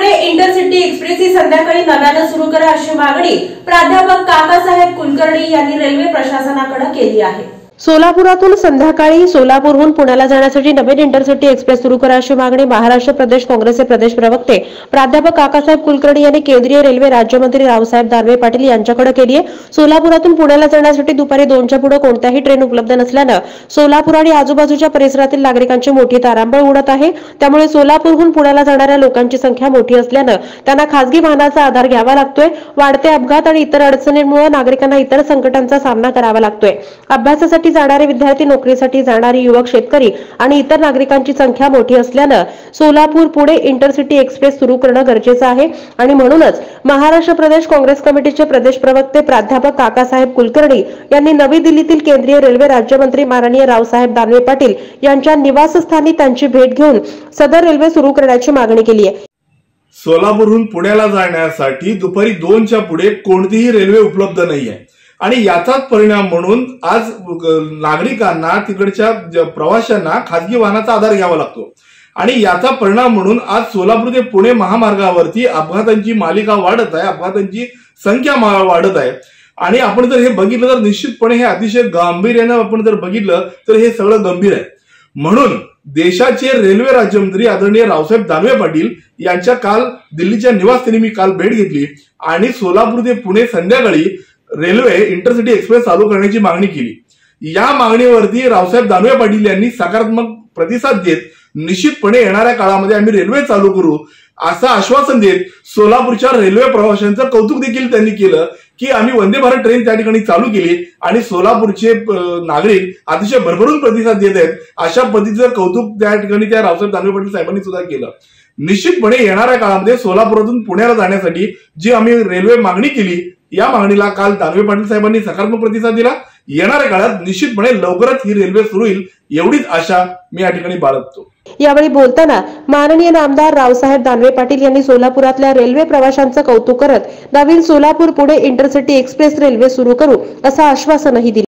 Pune intercity express ही संध्याकाळी नव्याने सुरू करा अशी मागणी प्राध्यापक काकासाहेब कुलकर्णी यांनी रेल्वे प्रशासनाकडे केली आहे। सोलापुरातून संध्याकाळी सोलापूरहून पुण्याला जाण्यासाठी नवीन इंटरसिटी एक्सप्रेस सुरू करा अशी मागणी महाराष्ट्र प्रदेश काँग्रेसचे प्रदेश प्रवक्ते प्राध्यापक काकासाहेब कुलकर्णी यांनी केंद्रीय रेल्वे राज्यमंत्री रावसाहेब दानवे पाटील यांच्याकडे केली आहे। सोलापुरातून पुण्याला जाण्यासाठी दुपारी 2च्या पुढे कोणत्याही ट्रेन उपलब्ध नसल्याने सोलापूर आणि आजूबाजूच्या परिसरातील नागरिकांची मोठी तारांबळ उडत आहे। त्यामुळे सोलापूरहून पुण्याला जाणाऱ्या लोकांची संख्या मोठी असल्याने त्यांना खासगी वाहनाचा आधार घ्यावा लागतोय। वाढते अपघात आणि इतर अडचणींमुळे नागरिकांना इतर संकटांचा सामना करावा लागतोय। अभ्यासासाठी जाणारे विद्यार्थी, नोकरीसाठी जाणारे युवक, शेतकरी आणि इतर नागरिकांची संख्या मोठी असल्याने सोलापूर पुणे इंटरसिटी एक्सप्रेस सुरू करणं गरजेचं आहे आणि म्हणूनच महाराष्ट्र प्रदेश काँग्रेस कमिटीचे प्रदेश प्रवक्ते प्राध्यापक काकासाहेब कुलकर्णी यांनी नवी दिल्लीतील केंद्रीय रेल्वे राज्यमंत्री माननीय रावसाहेब दानवे पाटील यांच्या निवासस्थानी त्यांची भेट घेऊन सदर रेल्वे सुरू करण्याची मागणी केली आहे। सोलापूरहून पुण्याला जाण्यासाठी दुपारी 2च्या पुढे कोणतीही रेल्वे उपलब्ध नाहीये आणि याचाच परिणाम म्हणून आज नागरिकांना, तिकडच्या प्रवाशांना खासगी वाहनाचा आधार घ्यावा लागतो आणि याचा परिणाम म्हणून आज सोलापूर ते पुणे महामार्गावरती अपघातांची मालिका वाढत आहे, अपघातांची संख्या वाढत आहे। आणि आपण जर हे बघितलं तर निश्चितपणे हे अतिशय गांभीर्याने आपण जर बघितलं तर हे सगळं गंभीर आहे। म्हणून देशाचे रेल्वे राज्यमंत्री आदरणीय रावसाहेब दानवे पाटील यांच्या काल दिल्लीच्या निवासस्थानी मी काल भेट घेतली आणि सोलापूर ते पुणे संध्याकाळी रेल्वे इंटरसिटी एक्सप्रेस चालू करण्याची मागणी केली। या मागणीवरती रावसाहेब दानवे पाटील यांनी सकारात्मक प्रतिसाद देत निश्चितपणे येणाऱ्या काळामध्ये आम्ही रेल्वे चालू करू असं आश्वासन देत सोलापूरच्या रेल्वे प्रवाशांचं कौतुक देखील त्यांनी केलं की आम्ही वंदे भारत ट्रेन त्या ठिकाणी चालू केली आणि सोलापूरचे नागरिक अतिशय भरभरून प्रतिसाद देत आहेत। अशा पद्धतीचं कौतुक त्या ठिकाणी त्या रावसाहेब दानवे पाटील साहेबांनी सुद्धा केलं। निश्चितपणे येणाऱ्या काळामध्ये सोलापुरातून पुण्याला जाण्यासाठी जी आम्ही रेल्वे मागणी केली, या मागणीला काल दानवे पाटील साहेबांनी सकारात्मक प्रतिसाद दिला। येणाऱ्या काळात निश्चितपणे लवकरच ही रेल्वे सुरू होईल एवढीच आशा मी या ठिकाणी बाळगतो। यावेळी बोलताना माननीय नामदार रावसाहेब दानवे पाटील यांनी सोलापुरातल्या रेल्वे प्रवाशांचं कौतुक करत नवीन Solapur Pune intercity express railway सुरू करू असं आश्वासनही दिलं।